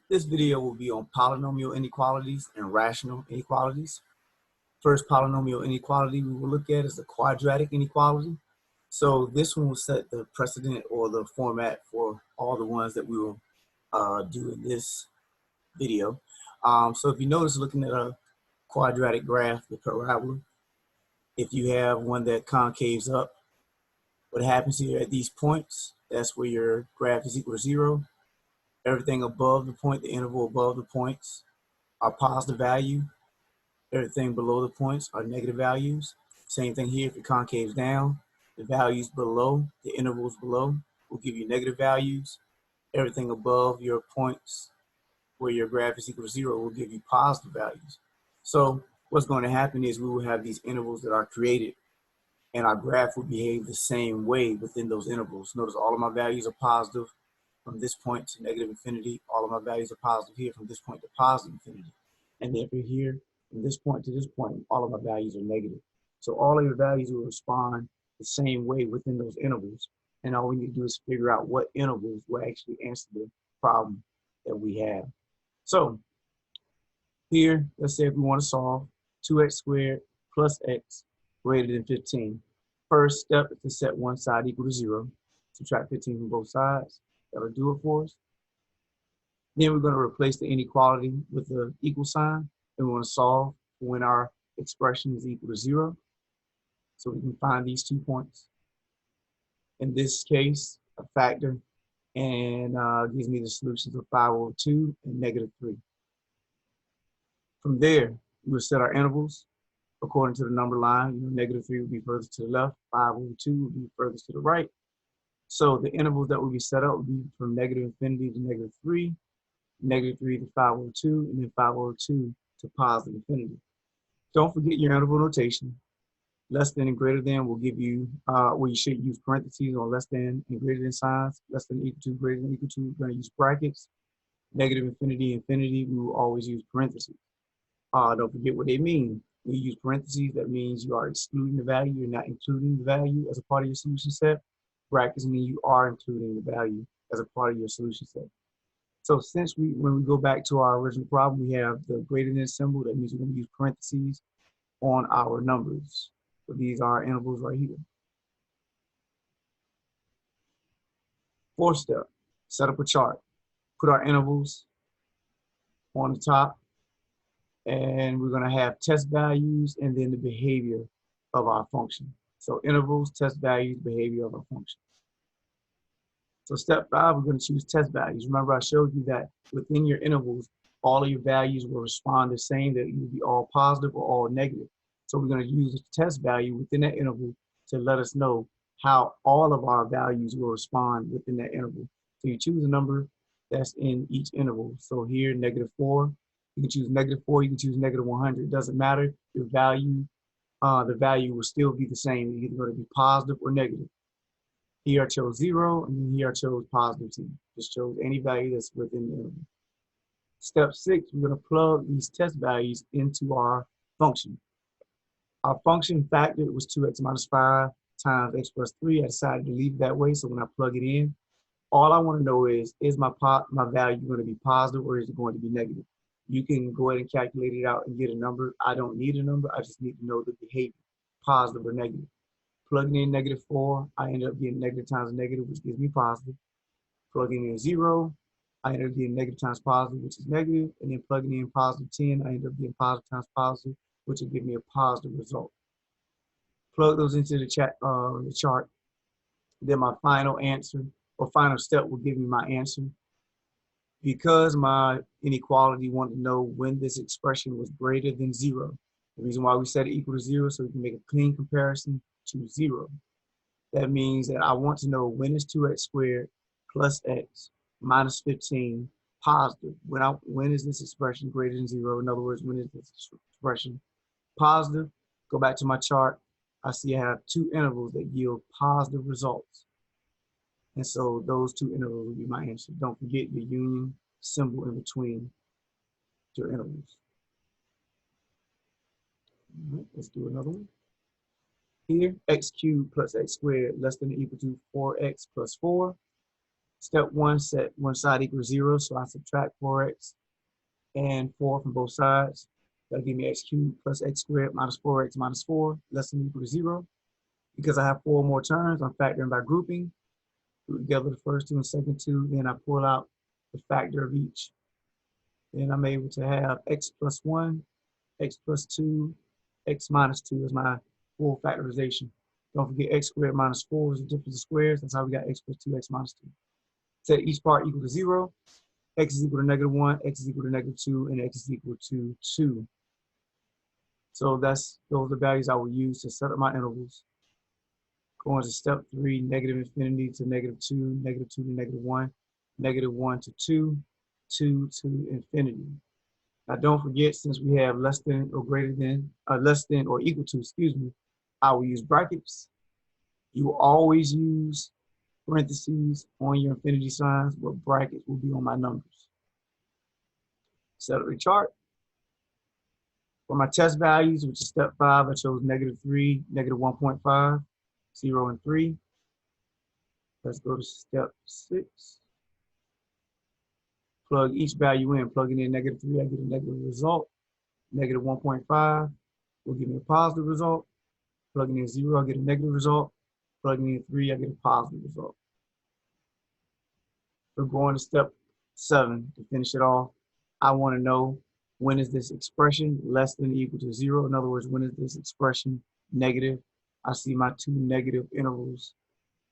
This video will be on polynomial inequalities and rational inequalities. First polynomial inequality we will look at is the quadratic inequality. So this one will set the precedent or the format for all the ones that we will do in this video. So if you notice, looking at a quadratic graph, the parabola, if you have one that concaves up, what happens here at these points, that's where your graph is equal to 0. Everything above the point, the interval above the points, are positive value. Everything below the points are negative values. Same thing here, if it concaves down, the values below, the intervals below, will give you negative values. Everything above your points where your graph is equal to 0 will give you positive values. So what's going to happen is we will have these intervals that are created, and our graph will behave the same way within those intervals. Notice all of my values are positive from this point to negative infinity. All of my values are positive here from this point to positive infinity. And then from here, from this point to this point, all of my values are negative. So all of your values will respond the same way within those intervals. And all we need to do is figure out what intervals will actually answer the problem that we have. So here, let's say if we want to solve 2x squared plus x greater than 15. First step is to set one side equal to 0. Subtract 15 from both sides. That'll do it for us. Then we're going to replace the inequality with the equal sign, and we want to solve when our expression is equal to 0. So we can find these 2 points. In this case, a factor, and gives me the solutions of 5/2 and -3. From there, we'll set our intervals according to the number line. -3 will be furthest to the left, 5/2 will be furthest to the right. So the intervals that will be set up will be from negative infinity to -3, -3 to 5/2, and then 5/2 to positive infinity. Don't forget your interval notation. Less than and greater than will give you, well, you should use parentheses on less than and greater than signs. Less than equal to, greater than equal to, we're going to use brackets. Negative infinity, infinity, we will always use parentheses. Don't forget what they mean. When you use parentheses, that means you are excluding the value, you're not including the value as a part of your solution set. Brackets mean you are including the value as a part of your solution set. So since when we go back to our original problem, we have the greater than symbol, that means we're going to use parentheses on our numbers. So these are our intervals right here. Fourth step, set up a chart. Put our intervals on the top, and we're going to have test values and then the behavior of our function. So intervals, test values, behavior of our function. So step 5, we're going to choose test values. Remember, I showed you that within your intervals, all of your values will respond the same, that either be all positive or all negative. So we're going to use the test value within that interval to let us know how all of our values will respond within that interval. So you choose a number that's in each interval. So here, -4, you can choose -4, you can choose -100. It doesn't matter. Your value, the value will still be the same. It's either going to be positive or negative. Here I chose 0, and then here I chose positive 10. Just chose any value that's within the interval. Step 6, we're going to plug these test values into our function. Our function factor was 2x minus 5 times x plus 3. I decided to leave it that way, so when I plug it in, all I want to know is my value going to be positive or is it going to be negative? You can go ahead and calculate it out and get a number. I don't need a number. I just need to know the behavior, positive or negative. Plugging in -4, I end up getting negative times a negative, which gives me positive. Plugging in 0, I end up getting negative times positive, which is negative. And then plugging in positive 10, I end up getting positive times positive, which will give me a positive result. Plug those into the chart. Then my final answer or final step will give me my answer. Because my inequality wanted to know when this expression was greater than 0. The reason why we set it equal to 0, so we can make a clean comparison to 0. That means that I want to know when is 2x squared plus x minus 15 positive. When is this expression greater than 0? In other words, when is this expression positive? Go back to my chart. I see I have 2 intervals that yield positive results. And so those 2 intervals will be my answer. Don't forget the union symbol in between your intervals. All right, let's do another one. Here, x cubed plus x squared less than or equal to 4x plus 4. Step 1, set one side equals 0, so I subtract 4x and 4 from both sides. That'll give me x cubed plus x squared minus 4x minus 4 less than or equal to 0. Because I have 4 more terms, I'm factoring by grouping. Put together the first two and second two, then I pull out the factor of each. Then I'm able to have x plus 1, x plus 2, x minus 2 is my full factorization. Don't forget x squared minus 4 is the difference of squares. That's how we got x plus 2, x minus 2. Set each part equal to 0. X is equal to -1, x is equal to -2, and x is equal to 2. So those are the values I will use to set up my intervals. Going to step 3, negative infinity to -2, -2 to -1, -1 to 2, 2 to infinity. Now don't forget, since we have less than or greater than, less than or equal to, excuse me, I will use brackets. You will always use parentheses on your infinity signs, but brackets will be on my numbers. Set up a chart. For my test values, which is step 5, I chose -3, -1.5, 0, and 3. Let's go to step 6. Plug each value in. Plugging in -3, I get a negative result. -1.5 will give me a positive result. Plugging in 0, I get a negative result. Plugging in 3, I get a positive result. We're going to step 7 to finish it off. I want to know, when is this expression less than or equal to 0? In other words, when is this expression negative? I see my two negative intervals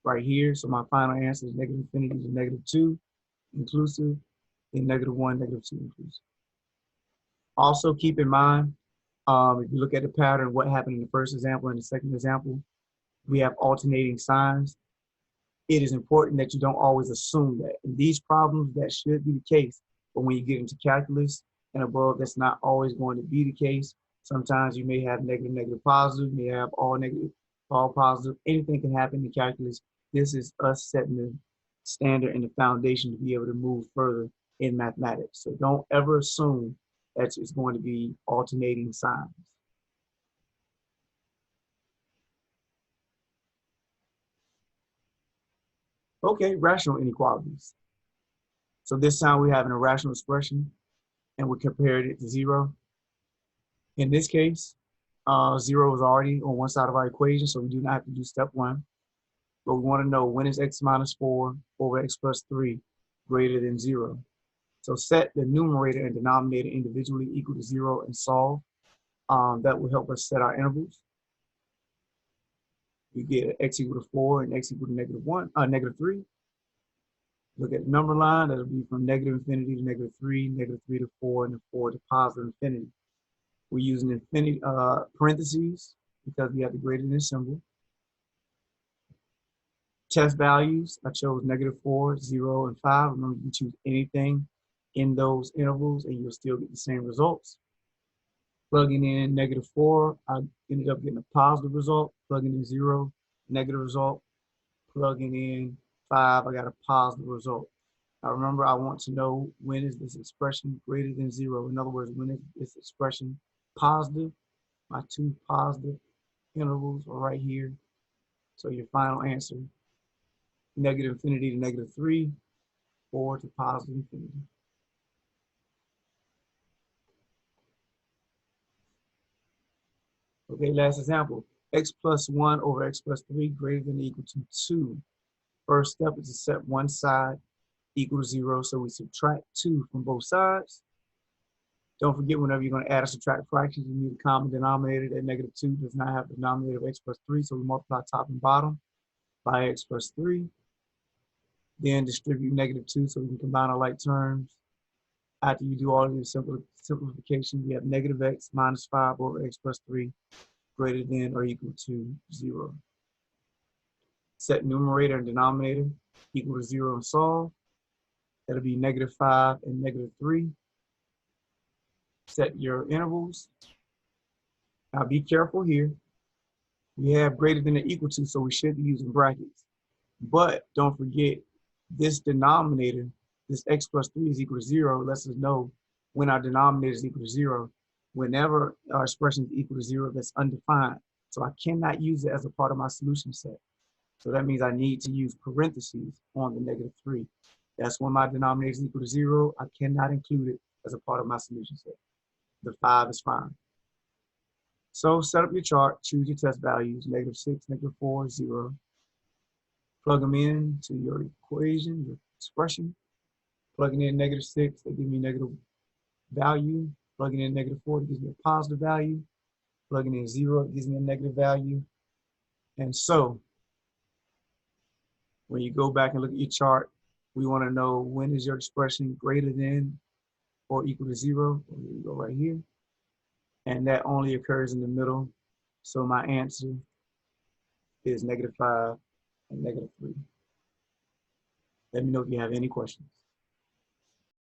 right here. So my final answer is negative infinity to -2 inclusive, and -1, -2 inclusive. Also keep in mind, if you look at the pattern, what happened in the first example and the second example, we have alternating signs. It is important that you don't always assume that. In these problems, that should be the case. But when you get into calculus and above, that's not always going to be the case. Sometimes you may have negative, negative, positive, you may have all negative, all positive. Anything can happen in calculus. This is us setting the standard and the foundation to be able to move further in mathematics. So don't ever assume that it's going to be alternating signs. Okay, rational inequalities. So this time we have an irrational expression and we compared it to 0. In this case, 0 is already on one side of our equation, so we do not have to do step 1. But we want to know, when is x minus 4 over x plus 3 greater than 0? So set the numerator and denominator individually equal to 0 and solve. That will help us set our intervals. We get x equal to 4 and x equal to -3. Look at the number line. That'll be from negative infinity to -3, -3 to 4, and then 4 to positive infinity. We're using infinity parentheses because we have the greater than symbol. Test values, I chose -4, 0, and 5. Remember, you can choose anything in those intervals and you'll still get the same results. Plugging in -4, I ended up getting a positive result. Plugging in 0, negative result. Plugging in 5, I got a positive result. Now remember, I want to know, when is this expression greater than 0? In other words, when is this expression positive? My two positive intervals are right here. So your final answer, negative infinity to -3, 4 to positive infinity. Okay, last example. X plus 1 over x plus 3 greater than or equal to 2. First step is to set one side equal to 0, so we subtract 2 from both sides. Don't forget, whenever you're going to add or subtract fractions, you need a common denominator. That -2 does not have the denominator of x plus 3, so we multiply top and bottom by x plus 3. Then distribute -2 so we can combine our like terms. After you do all of your simplification, we have -x minus 5 over x plus 3 greater than or equal to 0. Set numerator and denominator equal to 0 and solve. That'll be -5 and -3. Set your intervals. Now be careful here. We have greater than or equal to, so we should be using brackets. But don't forget, this denominator, this x plus 3 is equal to 0, lets us know when our denominator is equal to 0. Whenever our expression is equal to 0, that's undefined. So I cannot use it as a part of my solution set. So that means I need to use parentheses on the -3. That's when my denominator is equal to 0. I cannot include it as a part of my solution set. The 5 is fine. So set up your chart, choose your test values, -6, -4, 0. Plug them in to your equation, your expression. Plugging in -6, they give me negative value. Plugging in -4, it gives me a positive value. Plugging in 0, it gives me a negative value. And so when you go back and look at your chart, we want to know when is your expression greater than or equal to 0. Here we go right here. And that only occurs in the middle. So my answer is -5 and -3. Let me know if you have any questions.